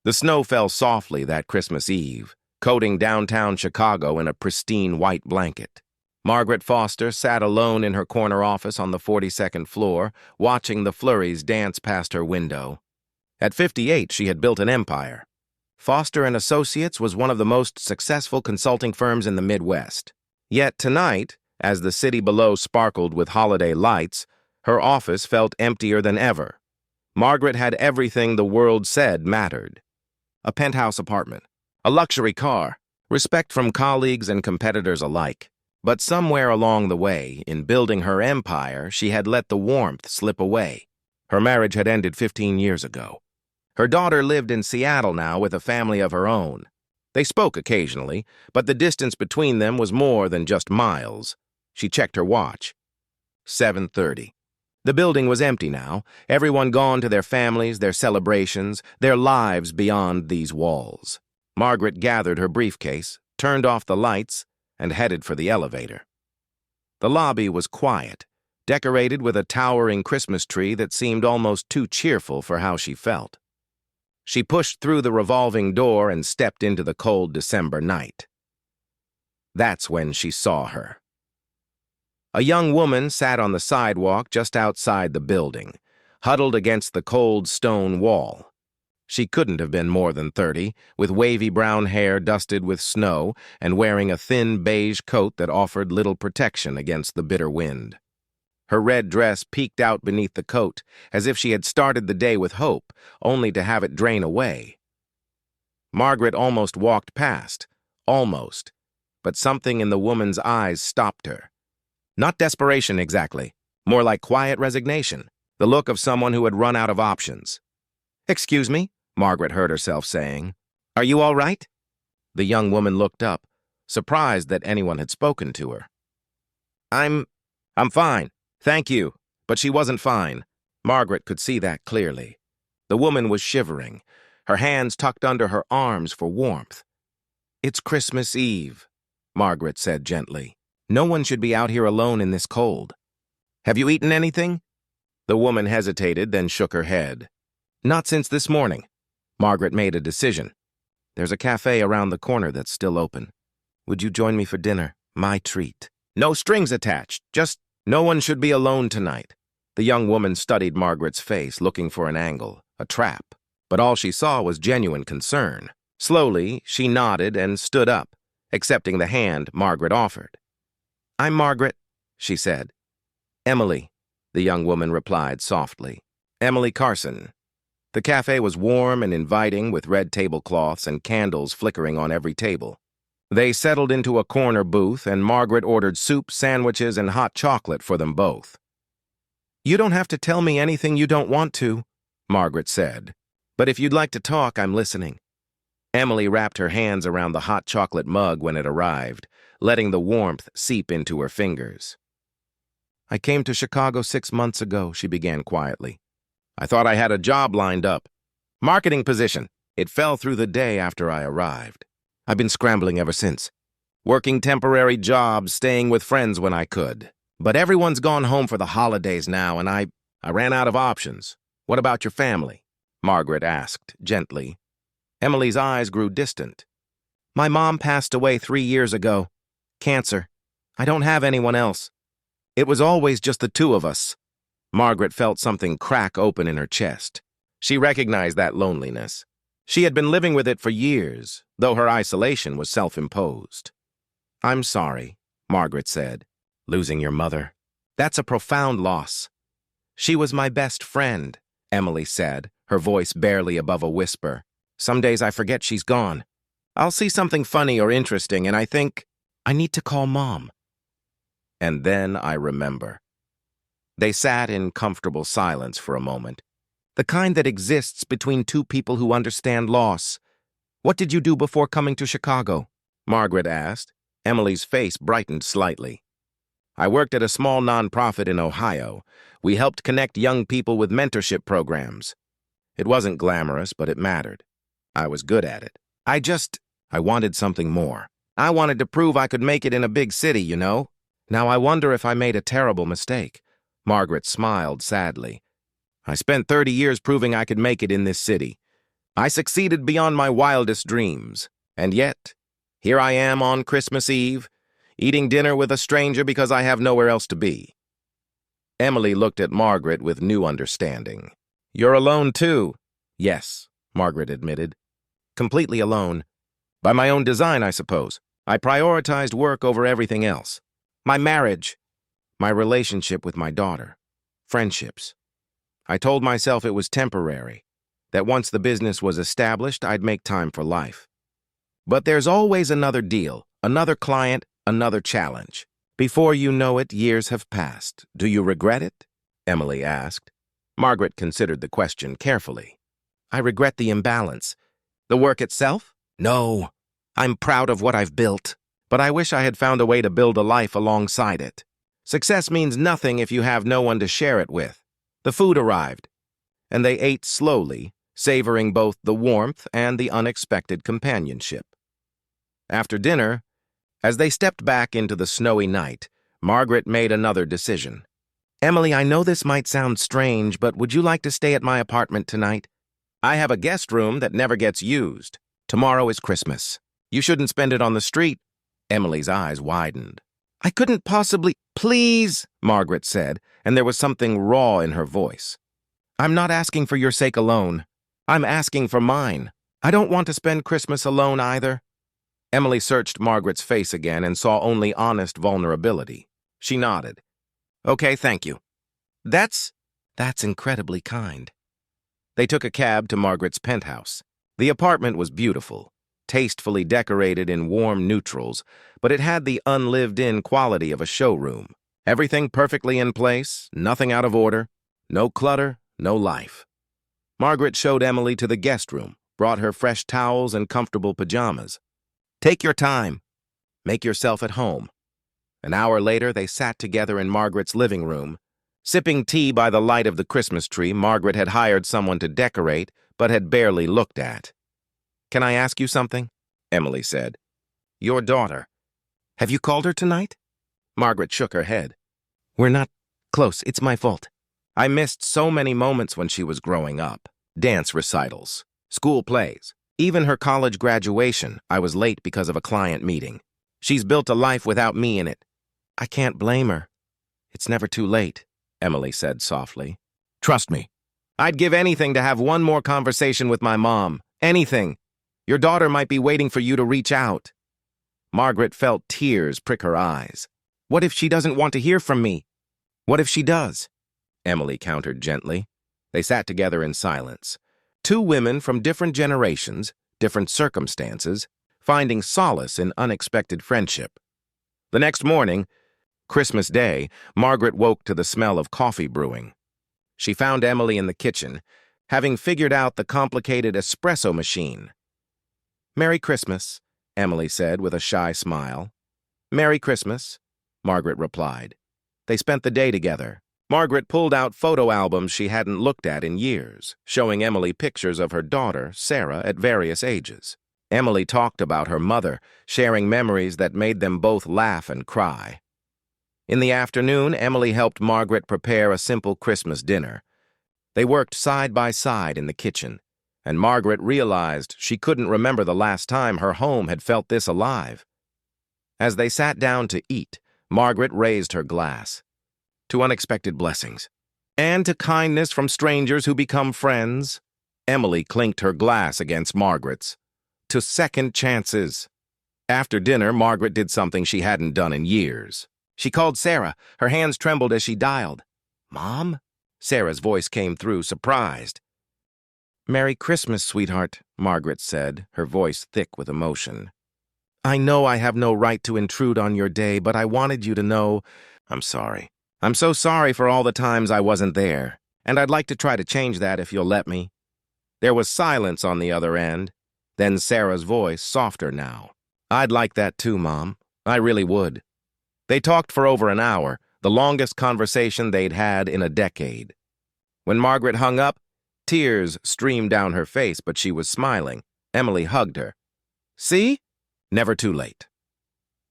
The snow fell softly that Christmas Eve, coating downtown Chicago in a pristine white blanket. Margaret Foster sat alone in her corner office on the 42nd floor, watching the flurries dance past her window. At 58, she had built an empire. Foster & Associates was one of the most successful consulting firms in the Midwest. Yet tonight, as the city below sparkled with holiday lights, her office felt emptier than ever. Margaret had everything the world said mattered. A penthouse apartment, a luxury car, respect from colleagues and competitors alike. But somewhere along the way, in building her empire, she had let the warmth slip away. Her marriage had ended 15 years ago. Her daughter lived in Seattle now with a family of her own. They spoke occasionally, but the distance between them was more than just miles. She checked her watch. 7:30. The building was empty now, everyone gone to their families, their celebrations, their lives beyond these walls. Margaret gathered her briefcase, turned off the lights, and headed for the elevator. The lobby was quiet, decorated with a towering Christmas tree that seemed almost too cheerful for how she felt. She pushed through the revolving door and stepped into the cold December night. That's when she saw her. A young woman sat on the sidewalk just outside the building, huddled against the cold stone wall. She couldn't have been more than 30, with wavy brown hair dusted with snow and wearing a thin beige coat that offered little protection against the bitter wind. Her red dress peeked out beneath the coat, as if she had started the day with hope, only to have it drain away. Margaret almost walked past, almost, but something in the woman's eyes stopped her. Not desperation exactly, more like quiet resignation, the look of someone who had run out of options. "Excuse me," Margaret heard herself saying. "Are you all right?" The young woman looked up, surprised that anyone had spoken to her. I'm fine, thank you." But she wasn't fine. Margaret could see that clearly. The woman was shivering, her hands tucked under her arms for warmth. "It's Christmas Eve," Margaret said gently. "No one should be out here alone in this cold. Have you eaten anything?" The woman hesitated, then shook her head. "Not since this morning." Margaret made a decision. "There's a cafe around the corner that's still open. Would you join me for dinner? My treat. No strings attached, just no one should be alone tonight." The young woman studied Margaret's face, looking for an angle, a trap. But all she saw was genuine concern. Slowly, she nodded and stood up, accepting the hand Margaret offered. "I'm Margaret," she said. "Emily," the young woman replied softly. "Emily Carson." The cafe was warm and inviting, with red tablecloths and candles flickering on every table. They settled into a corner booth, and Margaret ordered soup, sandwiches, and hot chocolate for them both. "You don't have to tell me anything you don't want to," Margaret said. "But if you'd like to talk, I'm listening." Emily wrapped her hands around the hot chocolate mug when it arrived, letting the warmth seep into her fingers. "I came to Chicago 6 months ago," she began quietly. "I thought I had a job lined up. Marketing position. It fell through the day after I arrived. I've been scrambling ever since. Working temporary jobs, staying with friends when I could. But everyone's gone home for the holidays now, and I ran out of options. What about your family?" Margaret asked gently. Emily's eyes grew distant. "My mom passed away 3 years ago. Cancer. I don't have anyone else. It was always just the two of us." Margaret felt something crack open in her chest. She recognized that loneliness. She had been living with it for years, though her isolation was self-imposed. "I'm sorry," Margaret said. "Losing your mother. That's a profound loss." "She was my best friend," Emily said, her voice barely above a whisper. "Some days I forget she's gone. I'll see something funny or interesting, and I think, I need to call Mom. And then I remember." They sat in comfortable silence for a moment, the kind that exists between two people who understand loss. "What did you do before coming to Chicago?" Margaret asked. Emily's face brightened slightly. "I worked at a small nonprofit in Ohio. We helped connect young people with mentorship programs. It wasn't glamorous, but it mattered. I was good at it. I wanted something more. I wanted to prove I could make it in a big city, you know? Now I wonder if I made a terrible mistake." Margaret smiled sadly. "I spent 30 years proving I could make it in this city. I succeeded beyond my wildest dreams. And yet, here I am on Christmas Eve, eating dinner with a stranger because I have nowhere else to be. Emily looked at Margaret with new understanding. You're alone too. Yes, Margaret admitted. Completely alone. By my own design, I suppose. I prioritized work over everything else. My marriage. My relationship with my daughter. Friendships. I told myself it was temporary, that once the business was established, I'd make time for life. But there's always another deal, another client, another challenge. Before you know it, years have passed. Do you regret it? Emily asked. Margaret considered the question carefully. I regret the imbalance. The work itself? No. I'm proud of what I've built, but I wish I had found a way to build a life alongside it. Success means nothing if you have no one to share it with. The food arrived, and they ate slowly, savoring both the warmth and the unexpected companionship. After dinner, as they stepped back into the snowy night, Margaret made another decision. Emily, I know this might sound strange, but would you like to stay at my apartment tonight? I have a guest room that never gets used. Tomorrow is Christmas. You shouldn't spend it on the street. Emily's eyes widened. I couldn't possibly— Please, Margaret said, and there was something raw in her voice. I'm not asking for your sake alone. I'm asking for mine. I don't want to spend Christmas alone either. Emily searched Margaret's face again and saw only honest vulnerability. She nodded. Okay, thank you. That's incredibly kind. They took a cab to Margaret's penthouse. The apartment was beautiful, tastefully decorated in warm neutrals, but it had the unlived-in quality of a showroom. Everything perfectly in place, nothing out of order, no clutter, no life. Margaret showed Emily to the guest room, brought her fresh towels and comfortable pajamas. Take your time. Make yourself at home. An hour later, they sat together in Margaret's living room. Sipping tea by the light of the Christmas tree Margaret had hired someone to decorate, but had barely looked at. Can I ask you something? Emily said. Your daughter. Have you called her tonight? Margaret shook her head. We're not close. It's my fault. I missed so many moments when she was growing up. Dance recitals, school plays, even her college graduation. I was late because of a client meeting. She's built a life without me in it. I can't blame her. It's never too late, Emily said softly. Trust me. I'd give anything to have one more conversation with my mom. Anything. Your daughter might be waiting for you to reach out. Margaret felt tears prick her eyes. What if she doesn't want to hear from me? What if she does? Emily countered gently. They sat together in silence. Two women from different generations, different circumstances, finding solace in unexpected friendship. The next morning, Christmas Day, Margaret woke to the smell of coffee brewing. She found Emily in the kitchen, having figured out the complicated espresso machine. Merry Christmas, Emily said with a shy smile. Merry Christmas, Margaret replied. They spent the day together. Margaret pulled out photo albums she hadn't looked at in years, showing Emily pictures of her daughter, Sarah, at various ages. Emily talked about her mother, sharing memories that made them both laugh and cry. In the afternoon, Emily helped Margaret prepare a simple Christmas dinner. They worked side by side in the kitchen, and Margaret realized she couldn't remember the last time her home had felt this alive. As they sat down to eat, Margaret raised her glass. To unexpected blessings, and to kindness from strangers who become friends. Emily clinked her glass against Margaret's. To second chances. After dinner, Margaret did something she hadn't done in years. She called Sarah. Her hands trembled as she dialed. Mom? Sarah's voice came through, surprised. Merry Christmas, sweetheart, Margaret said, her voice thick with emotion. I know I have no right to intrude on your day, but I wanted you to know I'm sorry. I'm so sorry for all the times I wasn't there, and I'd like to try to change that if you'll let me. There was silence on the other end, then Sarah's voice, softer now. I'd like that too, Mom. I really would. They talked for over an hour, the longest conversation they'd had in a decade. When Margaret hung up, tears streamed down her face, but she was smiling. Emily hugged her. See? Never too late.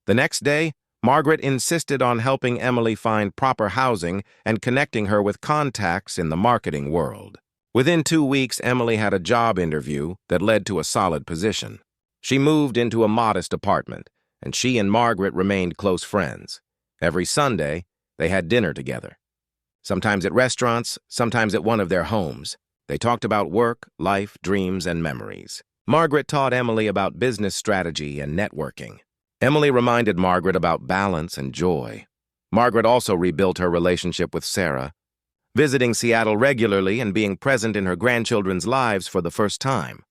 The next day, Margaret insisted on helping Emily find proper housing and connecting her with contacts in the marketing world. Within 2 weeks, Emily had a job interview that led to a solid position. She moved into a modest apartment, and she and Margaret remained close friends. Every Sunday, they had dinner together. Sometimes at restaurants, sometimes at one of their homes. They talked about work, life, dreams, and memories. Margaret taught Emily about business strategy and networking. Emily reminded Margaret about balance and joy. Margaret also rebuilt her relationship with Sarah, visiting Seattle regularly and being present in her grandchildren's lives for the first time.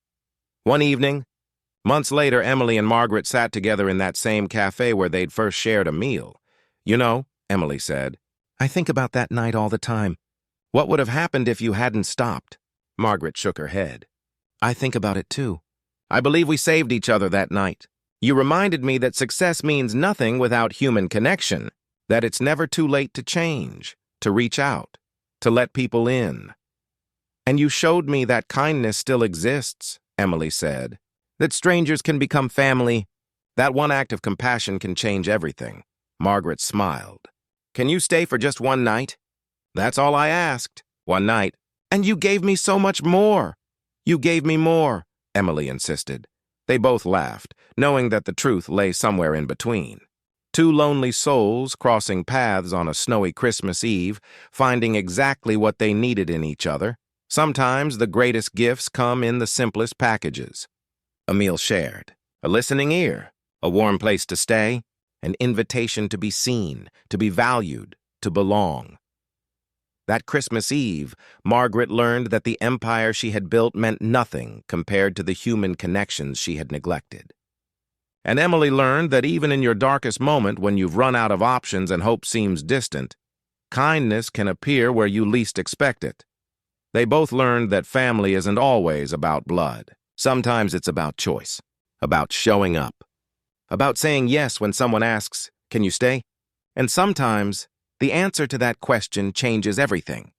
One evening, months later, Emily and Margaret sat together in that same cafe where they'd first shared a meal. "You know," Emily said, "I think about that night all the time. What would have happened if you hadn't stopped?" Margaret shook her head. "I think about it too. I believe we saved each other that night. You reminded me that success means nothing without human connection, that it's never too late to change, to reach out, to let people in. And you showed me that kindness still exists," Emily said, "that strangers can become family. That one act of compassion can change everything." Margaret smiled. "Can you stay for just one night?" "That's all I asked. One night." "And you gave me so much more." "You gave me more," Emily insisted. They both laughed, knowing that the truth lay somewhere in between. Two lonely souls crossing paths on a snowy Christmas Eve, finding exactly what they needed in each other. Sometimes the greatest gifts come in the simplest packages. A meal shared, a listening ear, a warm place to stay, an invitation to be seen, to be valued, to belong. That Christmas Eve, Margaret learned that the empire she had built meant nothing compared to the human connections she had neglected. And Emily learned that even in your darkest moment, when you've run out of options and hope seems distant, kindness can appear where you least expect it. They both learned that family isn't always about blood. Sometimes it's about choice, about showing up, about saying yes when someone asks, "Can you stay?" And sometimes the answer to that question changes everything.